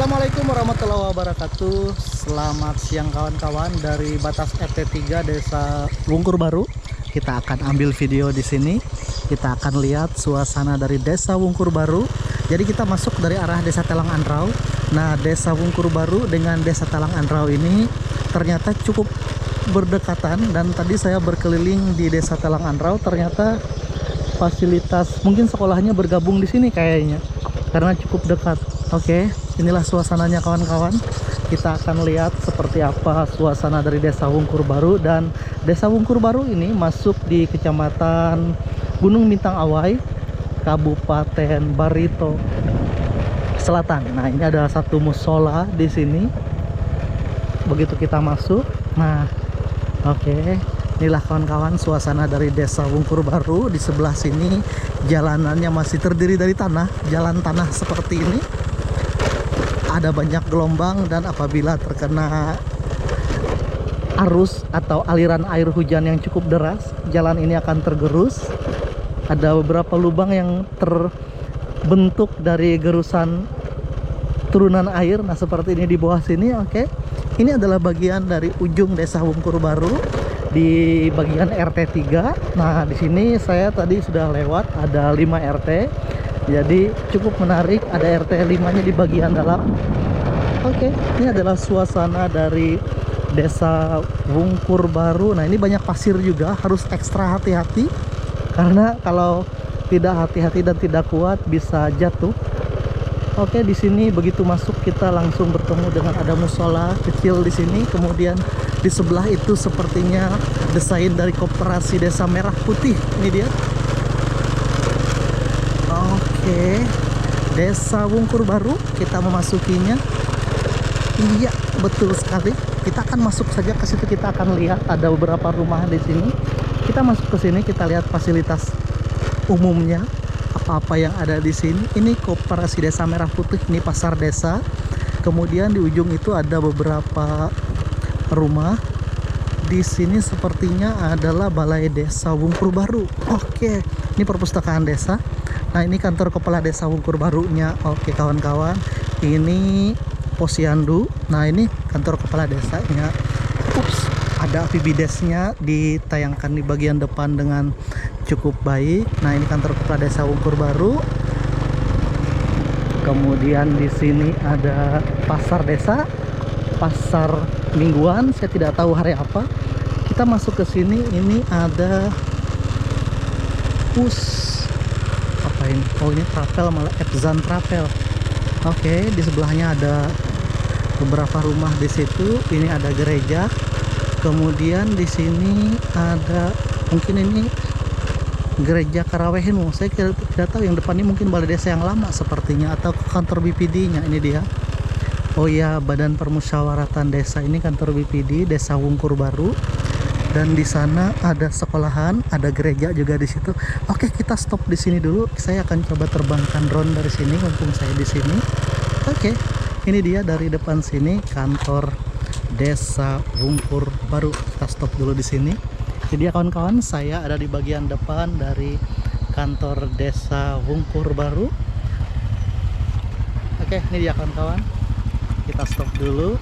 Assalamualaikum warahmatullahi wabarakatuh. Selamat siang kawan-kawan dari batas RT 3 Desa Wungkur Baru. Kita akan ambil video di sini. Kita akan lihat suasana dari Desa Wungkur Baru. Jadi kita masuk dari arah Desa Telang Anrau. Nah, Desa Wungkur Baru dengan Desa Telang Anrau ini ternyata cukup berdekatan, dan tadi saya berkeliling di Desa Telang Anrau, ternyata fasilitas mungkin sekolahnya bergabung di sini kayaknya karena cukup dekat. Oke, inilah suasananya kawan-kawan. Kita akan lihat seperti apa suasana dari Desa Wungkur Baru. Dan Desa Wungkur Baru ini masuk di Kecamatan Gunung Bintang Awai, Kabupaten Barito Selatan. Nah, ini ada satu musola di sini. Begitu kita masuk, nah, oke, inilah kawan-kawan suasana dari Desa Wungkur Baru. Di sebelah sini jalanannya masih terdiri dari tanah, jalan tanah seperti ini. Ada banyak gelombang, dan apabila terkena arus atau aliran air hujan yang cukup deras, jalan ini akan tergerus. Ada beberapa lubang yang terbentuk dari gerusan turunan air. Nah, seperti ini di bawah sini. Oke, ini adalah bagian dari ujung Desa Wungkur Baru di bagian RT 3. Nah, di sini saya tadi sudah lewat, ada 5 RT. Jadi cukup menarik, ada RT 5-nya di bagian dalam. Oke, ini adalah suasana dari Desa Wungkur Baru. Nah, ini banyak pasir juga, harus ekstra hati-hati karena kalau tidak hati-hati dan tidak kuat bisa jatuh. Oke, di sini begitu masuk kita langsung bertemu dengan ada musola kecil di sini. Kemudian di sebelah itu sepertinya desain dari Koperasi Desa Merah Putih. Ini dia. Oke, Desa Wungkur Baru, kita memasukinya. Iya, betul sekali. Kita akan masuk saja ke situ. Kita akan lihat ada beberapa rumah di sini. Kita masuk ke sini, kita lihat fasilitas umumnya, apa-apa yang ada di sini. Ini Koperasi Desa Merah Putih, ini pasar desa. Kemudian di ujung itu ada beberapa rumah. Di sini sepertinya adalah Balai Desa Wungkur Baru. Oke, ini perpustakaan desa. Nah, ini kantor kepala Desa Wungkur Barunya. Oke kawan-kawan, ini Posyandu. Nah, ini kantor kepala desanya. Ups, ada VBDes-nya ditayangkan di bagian depan dengan cukup baik. Nah, ini kantor kepala Desa Wungkur Baru. Kemudian di sini ada pasar desa, pasar mingguan, saya tidak tahu hari apa. Kita masuk ke sini, ini ada apa ini? Oh, ini travel, malah Epzan Travel. Oke, di sebelahnya ada beberapa rumah di situ. Ini ada gereja. Kemudian di sini ada, mungkin ini gereja Karawehenu. Saya tidak tahu, yang depan ini mungkin balai desa yang lama sepertinya, atau kantor BPD-nya. Ini dia. Oh ya, Badan Permusyawaratan Desa, ini kantor BPD Desa Wungkur Baru. Dan di sana ada sekolahan, ada gereja juga di situ. Oke, kita stop di sini dulu. Saya akan coba terbangkan drone dari sini mumpung saya di sini. Oke, ini dia dari depan sini kantor Desa Wungkur Baru. Kita stop dulu di sini. Jadi ya kawan-kawan, saya ada di bagian depan dari kantor Desa Wungkur Baru. Oke, ini dia kawan-kawan. Kita stop dulu.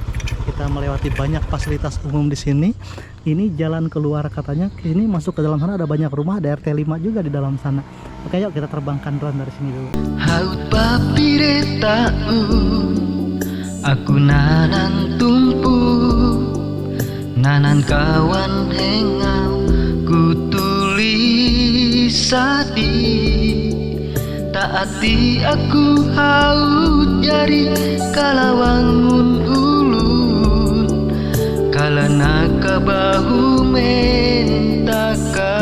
Kita melewati banyak fasilitas umum di sini. Ini jalan keluar katanya. Ini masuk ke dalam sana ada banyak rumah, ada RT 5 juga di dalam sana. Oke, yuk kita terbangkan drone dari sini dulu. Haut papire tau, aku nanan tumpu, nanan kawan hengau, ku tulis sadi. Taati aku haut jari kalawangun ulun, kalana ka bahu mentaka.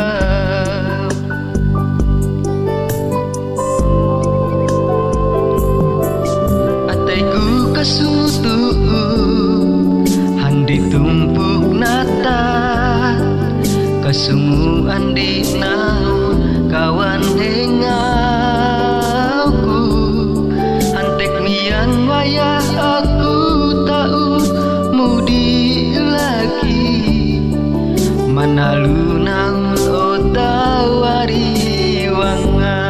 Ataiku kasutu handi tumpuk nata, kasumuan di naun kawan hengauku. Antek mian wayah aku tahu mudi lagi, manalu nang otawari wanga.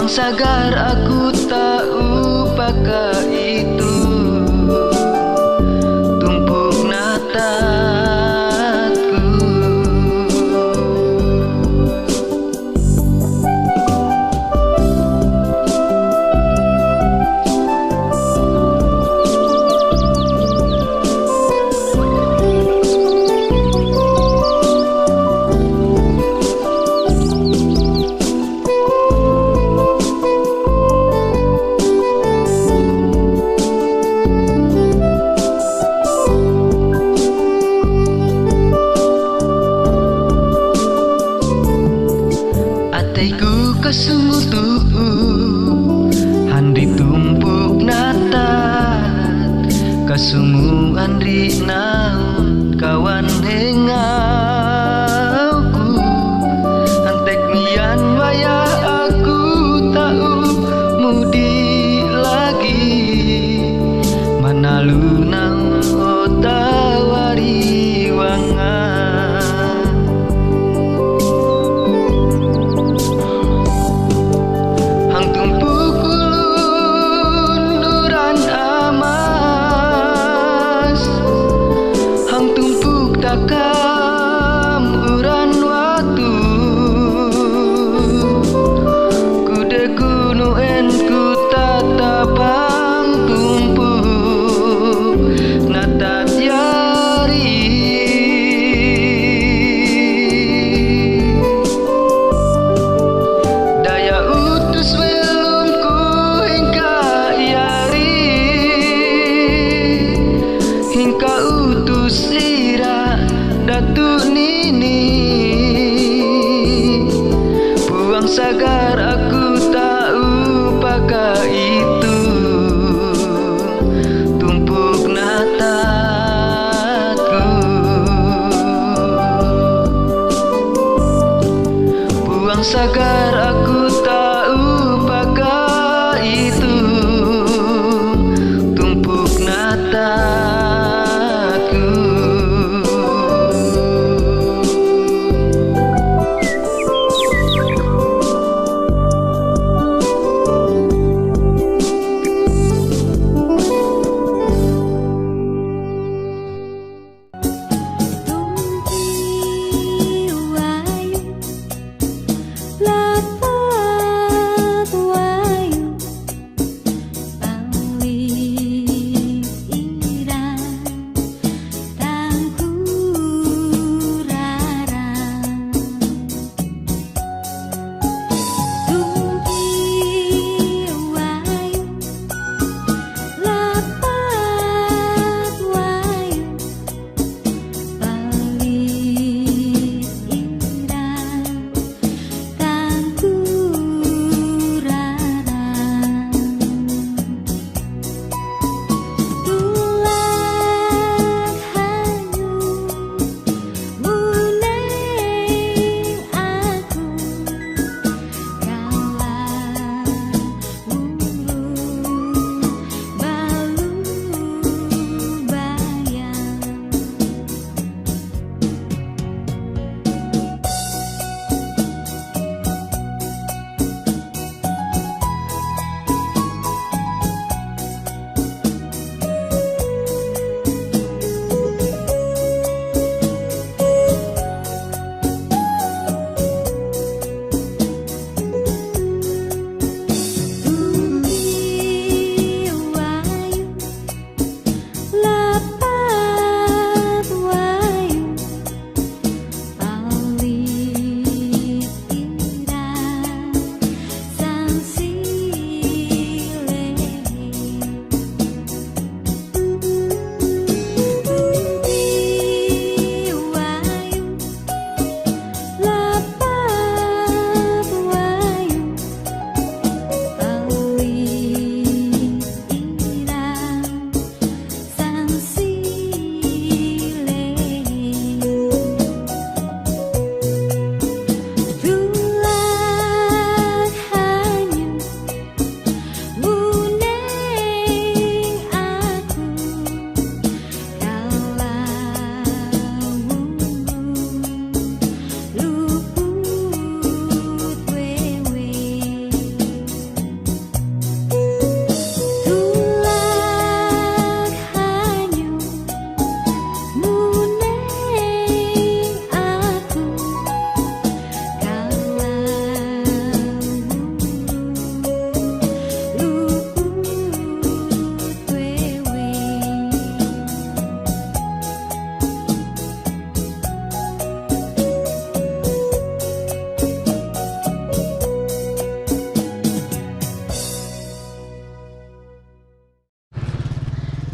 buang sagar aku tahu pakai itu tumpuk natatku. Ataiku kasumutu handi tumpuk natat kasumu andri naun kawan hengauku antek mian wayah aku tahu mudi lagi manalu nang otawari wangan. Takam uran watu kude kunuen ku tatapang tumpuk natat yari daya utus welumku hingga yari hingga utus Datuk Nini buang sagar aku tahu pakai itu tumpuk natatku. Buang sagar aku tahu pakai itu tumpuk natatku. Love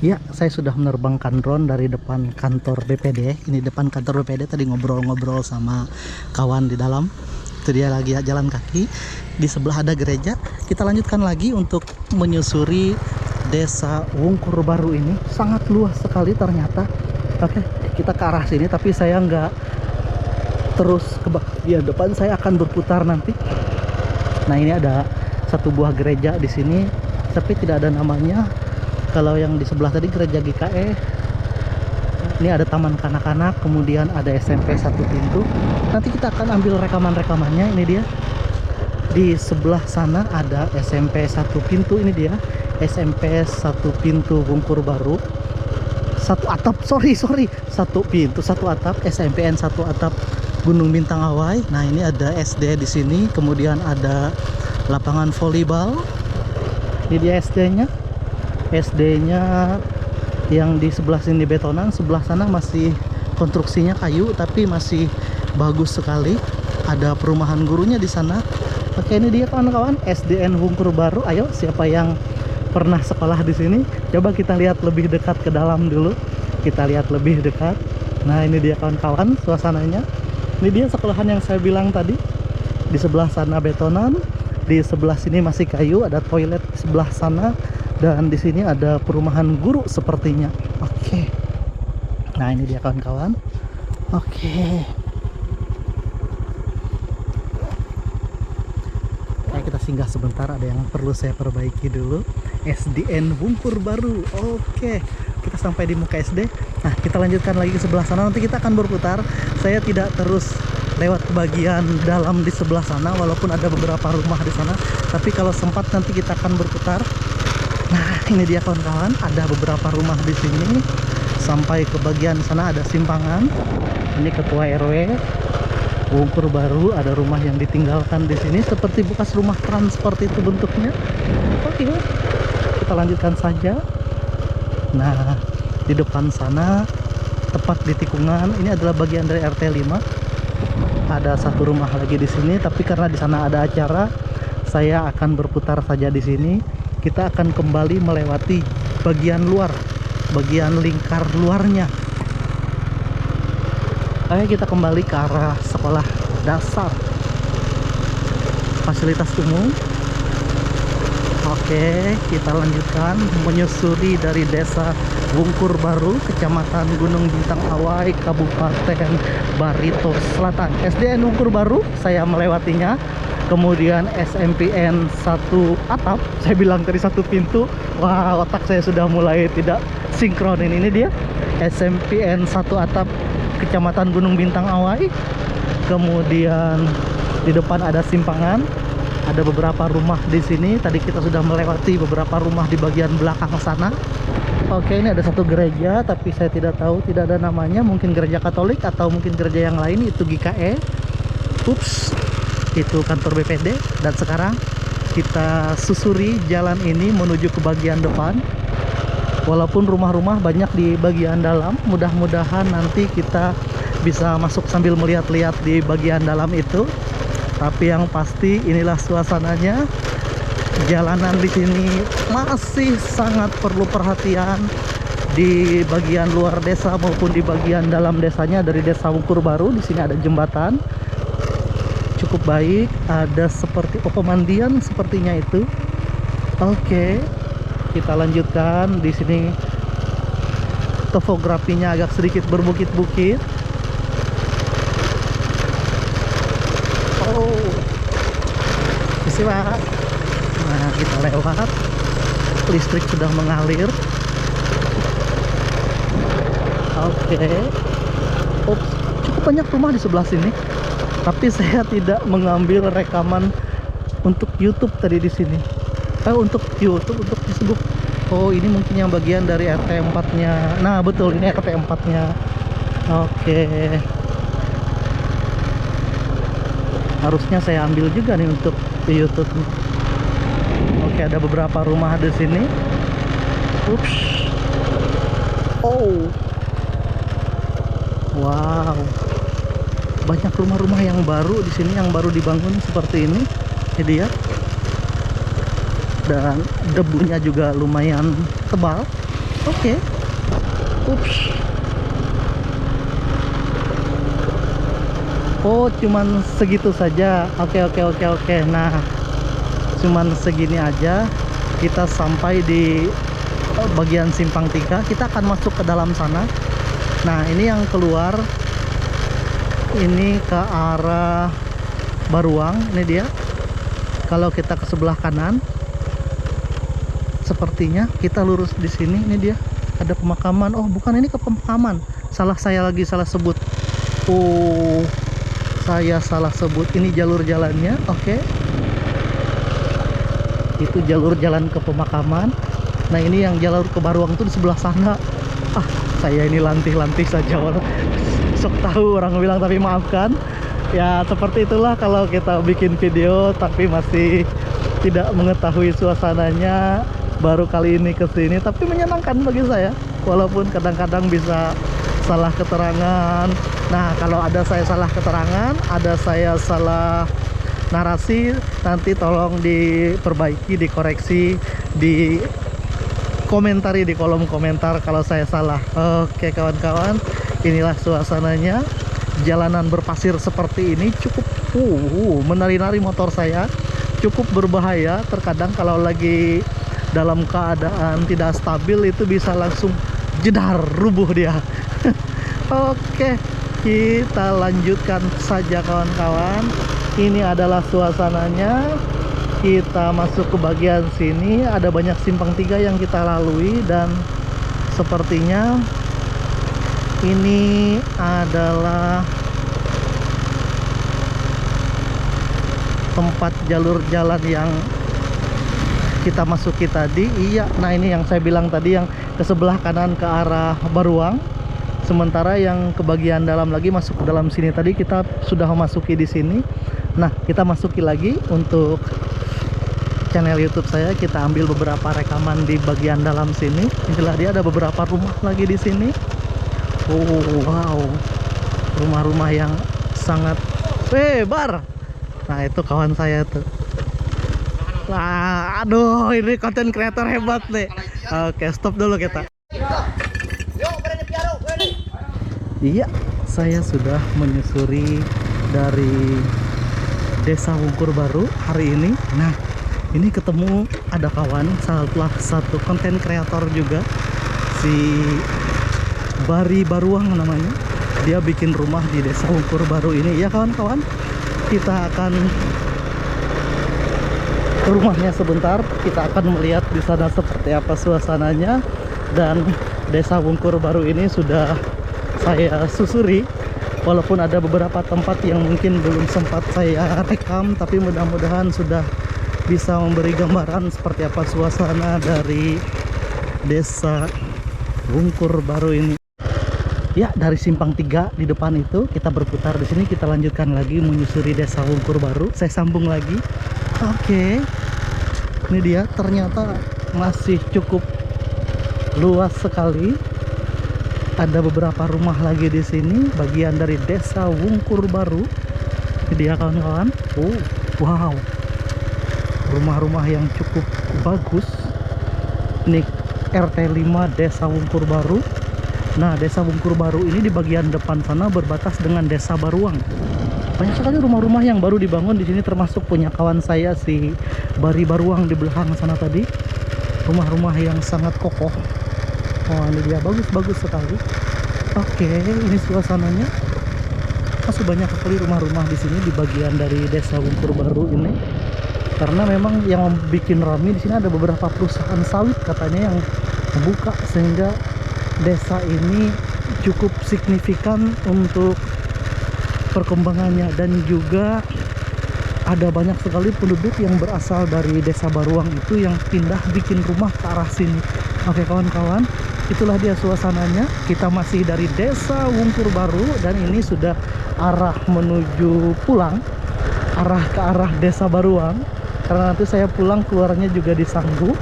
Ya, saya sudah menerbangkan drone dari depan kantor BPD. Ini depan kantor BPD, tadi ngobrol-ngobrol sama kawan di dalam. Itu dia lagi jalan kaki. Di sebelah ada gereja. Kita lanjutkan lagi untuk menyusuri desa Wungkur Baru ini. Sangat luas sekali ternyata. Oke, kita ke arah sini, tapi saya nggak terus ke bagian depan, saya akan berputar nanti. Nah, ini ada satu buah gereja di sini, tapi tidak ada namanya. Kalau yang di sebelah tadi gereja GKE, ini ada taman kanak-kanak, kemudian ada SMP 1 pintu. Nanti kita akan ambil rekaman-rekamannya. Ini dia. Di sebelah sana ada SMP 1 pintu, ini dia. SMP 1 pintu Wungkur Baru. Satu atap, satu pintu, satu atap, SMPN 1 atap Gunung Bintang Awai. Nah, ini ada SD di sini, kemudian ada lapangan volleyball. Ini dia SD-nya. SD-nya yang di sebelah sini betonan, sebelah sana masih konstruksinya kayu tapi masih bagus sekali. Ada perumahan gurunya di sana. Oke, ini dia kawan-kawan, SDN Wungkur Baru. Ayo, siapa yang pernah sekolah di sini? Coba kita lihat lebih dekat ke dalam dulu. Kita lihat lebih dekat. Nah, ini dia kawan-kawan suasananya. Ini dia sekolahan yang saya bilang tadi. Di sebelah sana betonan, di sebelah sini masih kayu, ada toilet di sebelah sana. Dan di sini ada perumahan guru sepertinya. Oke. Nah, ini dia kawan-kawan. Oke. Kita singgah sebentar, ada yang perlu saya perbaiki dulu. SDN Wungkur Baru. Oke. Kita sampai di muka SD. Nah, kita lanjutkan lagi ke sebelah sana. Nanti kita akan berputar. Saya tidak terus lewat ke bagian dalam di sebelah sana, walaupun ada beberapa rumah di sana. Tapi kalau sempat nanti kita akan berputar. Nah, ini dia kawan-kawan, ada beberapa rumah di sini. Sampai ke bagian sana ada simpangan. Ini ketua RW Wungkur Baru, ada rumah yang ditinggalkan di sini seperti bekas rumah transport itu bentuknya. Oke, kita lanjutkan saja. Nah, di depan sana tepat di tikungan ini adalah bagian dari RT 5. Ada satu rumah lagi di sini, tapi karena di sana ada acara, saya akan berputar saja di sini. Kita akan kembali melewati bagian luar, bagian lingkar luarnya. Ayo kita kembali ke arah sekolah dasar, fasilitas umum. Oke, kita lanjutkan menyusuri dari desa Wungkur Baru, kecamatan Gunung Bintang Awai, Kabupaten Barito Selatan. SDN Wungkur Baru, saya melewatinya. Kemudian SMPN 1 atap, saya bilang tadi 1 pintu. Wah, otak saya sudah mulai tidak sinkron. Ini dia SMPN 1 atap, kecamatan Gunung Bintang Awai. Kemudian di depan ada simpangan, ada beberapa rumah di sini. Tadi kita sudah melewati beberapa rumah di bagian belakang sana. Oke, ini ada satu gereja, tapi saya tidak tahu, tidak ada namanya. Mungkin gereja Katolik atau mungkin gereja yang lain. Itu GKE. Ups, itu kantor BPD. Dan sekarang kita susuri jalan ini menuju ke bagian depan. Walaupun rumah-rumah banyak di bagian dalam, mudah-mudahan nanti kita bisa masuk sambil melihat-lihat di bagian dalam itu. Tapi yang pasti inilah suasananya. Jalanan di sini masih sangat perlu perhatian di bagian luar desa maupun di bagian dalam desanya. Dari desa Wungkur Baru, di sini ada jembatan cukup baik, ada seperti pemandian sepertinya itu. Oke, kita lanjutkan. Di sini topografinya agak sedikit berbukit-bukit. Oh, isi Pak. Nah, kita lewat, listrik sudah mengalir. Oke. Ups, cukup banyak rumah di sebelah sini, tapi saya tidak mengambil rekaman untuk YouTube tadi di sini. Untuk YouTube, untuk Facebook. Oh, ini mungkin yang bagian dari RT 4-nya. Nah, betul, ini RT 4-nya. Oke. Harusnya saya ambil juga nih untuk di YouTube. Oke, ada beberapa rumah di sini. Ups. Oh. Wow. Banyak rumah-rumah yang baru di sini, yang baru dibangun seperti ini. Ini dia. Dan debunya juga lumayan tebal. Oke. Ups. Oh, cuman segitu saja. Oke. Nah, cuman segini aja. Kita sampai di bagian simpang 3. Kita akan masuk ke dalam sana. Nah, ini yang keluar. Ini ke arah Baruang. Ini dia. Kalau kita ke sebelah kanan, sepertinya kita lurus di sini. Ini dia. Ada pemakaman. Oh, bukan, ini ke pemakaman. Salah sebut. Oh, saya salah sebut. Ini jalur jalannya. Oke. Itu jalur jalan ke pemakaman. Nah, ini yang jalur ke Baruang itu di sebelah sana. Saya ini lantih-lantih saja. Sok tahu orang bilang, tapi maafkan. Ya, seperti itulah kalau kita bikin video tapi masih tidak mengetahui suasananya. Baru kali ini kesini, tapi menyenangkan bagi saya. Walaupun kadang-kadang bisa salah keterangan. Nah, kalau ada saya salah keterangan, ada saya salah narasi, nanti tolong diperbaiki, dikoreksi, di komentari di kolom komentar kalau saya salah. Oke kawan-kawan, inilah suasananya. Jalanan berpasir seperti ini cukup menari-nari motor saya. Cukup berbahaya, terkadang kalau lagi dalam keadaan tidak stabil itu bisa langsung jedar, rubuh dia. Oke, kita lanjutkan saja kawan-kawan. Ini adalah suasananya. Kita masuk ke bagian sini. Ada banyak simpang 3 yang kita lalui, dan sepertinya ini adalah tempat jalur jalan yang kita masuki tadi. Iya, nah ini yang saya bilang tadi, yang ke sebelah kanan ke arah Baruang. Sementara yang ke bagian dalam lagi masuk ke dalam sini tadi kita sudah memasuki di sini. Nah, kita masuki lagi untuk channel YouTube saya. Kita ambil beberapa rekaman di bagian dalam sini. Inilah dia, ada beberapa rumah lagi di sini. Wow, rumah-rumah yang sangat Bar. Nah, itu kawan saya tuh. Wah, aduh, ini konten kreator hebat nih. Oke, stop dulu kita. Iya, saya sudah menyusuri dari Desa Wungkur Baru hari ini. Nah, ini ketemu ada kawan, salah satu konten kreator juga, si Bari Baruang namanya. Dia bikin rumah di Desa Wungkur Baru ini. Ya kawan-kawan, kita akan ke rumahnya sebentar. Kita akan melihat di sana seperti apa suasananya. Dan Desa Wungkur Baru ini sudah saya susuri, walaupun ada beberapa tempat yang mungkin belum sempat saya rekam, tapi mudah-mudahan sudah bisa memberi gambaran seperti apa suasana dari Desa Wungkur Baru ini. Ya, dari simpang 3 di depan itu kita berputar di sini, kita lanjutkan lagi menyusuri Desa Wungkur Baru. Saya sambung lagi. Oke. Ini dia, ternyata masih cukup luas sekali. Ada beberapa rumah lagi di sini, bagian dari Desa Wungkur Baru. Ini dia kawan-kawan. Wow. Rumah-rumah yang cukup bagus. Ini RT 5 Desa Wungkur Baru. Nah, Desa Wungkur Baru ini di bagian depan sana berbatas dengan Desa Baruang. Banyak sekali rumah-rumah yang baru dibangun di sini, termasuk punya kawan saya si Bari Baruang di belakang sana tadi. Rumah-rumah yang sangat kokoh. Oh, ini dia, bagus-bagus sekali. Oke, ini suasananya. Masih banyak sekali rumah-rumah di sini di bagian dari Desa Wungkur Baru ini. Karena memang yang bikin ramai di sini ada beberapa perusahaan sawit katanya yang membuka, sehingga desa ini cukup signifikan untuk perkembangannya. Dan juga ada banyak sekali penduduk yang berasal dari Desa Baruang itu yang pindah bikin rumah ke arah sini. Oke kawan-kawan, itulah dia suasananya. Kita masih dari Desa Wungkur Baru, dan ini sudah arah menuju pulang, arah ke arah Desa Baruang. Karena nanti saya pulang keluarnya juga di Sanggu.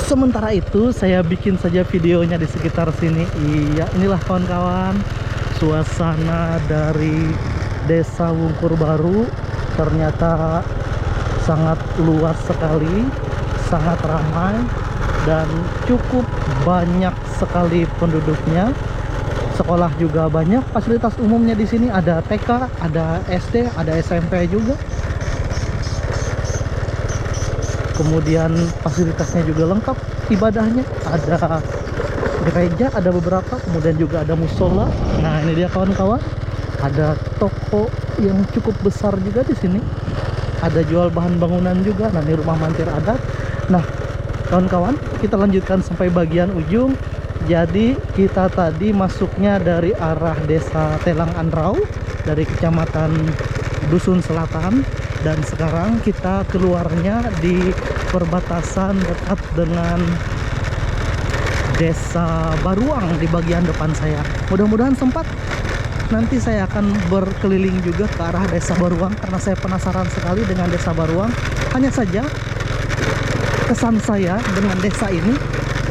Sementara itu saya bikin saja videonya di sekitar sini. Iya, inilah kawan-kawan suasana dari Desa Wungkur Baru. Ternyata sangat luas sekali, sangat ramai. dan cukup banyak sekali penduduknya. Sekolah juga banyak, fasilitas umumnya di sini ada TK, ada SD, ada SMP juga. Kemudian fasilitasnya juga lengkap, ibadahnya ada gereja, ada beberapa, kemudian juga ada musola. Nah, ini dia kawan-kawan, ada toko yang cukup besar juga di sini. Ada jual bahan bangunan juga. Nah, ini rumah mantir adat. Nah, kawan-kawan, kita lanjutkan sampai bagian ujung. Jadi kita tadi masuknya dari arah desa Telang Anrau, dari kecamatan Dusun Selatan, dan sekarang kita keluarnya di perbatasan dekat dengan desa Baruang di bagian depan saya. Mudah-mudahan sempat nanti saya akan berkeliling juga ke arah desa Baruang, karena saya penasaran sekali dengan desa Baruang. Hanya saja kesan saya dengan desa ini,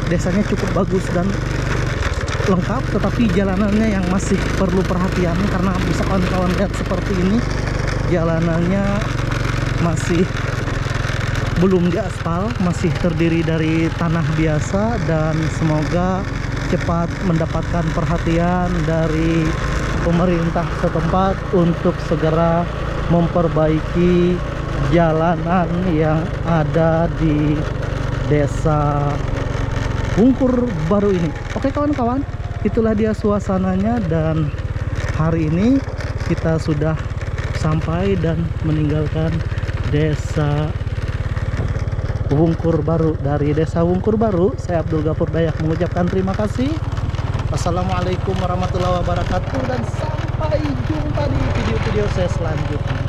desanya cukup bagus dan lengkap, tetapi jalanannya yang masih perlu perhatian. Karena bisa kawan-kawan lihat seperti ini, jalanannya masih belum diaspal, masih terdiri dari tanah biasa, dan semoga cepat mendapatkan perhatian dari pemerintah setempat untuk segera memperbaiki jalanan yang ada di desa Wungkur Baru ini. Oke kawan-kawan, itulah dia suasananya, dan hari ini kita sudah sampai dan meninggalkan desa Wungkur Baru. Dari desa Wungkur Baru, saya Abdul Ghafur Dayak mengucapkan terima kasih. Wassalamualaikum warahmatullahi wabarakatuh, dan sampai jumpa di video-video saya selanjutnya.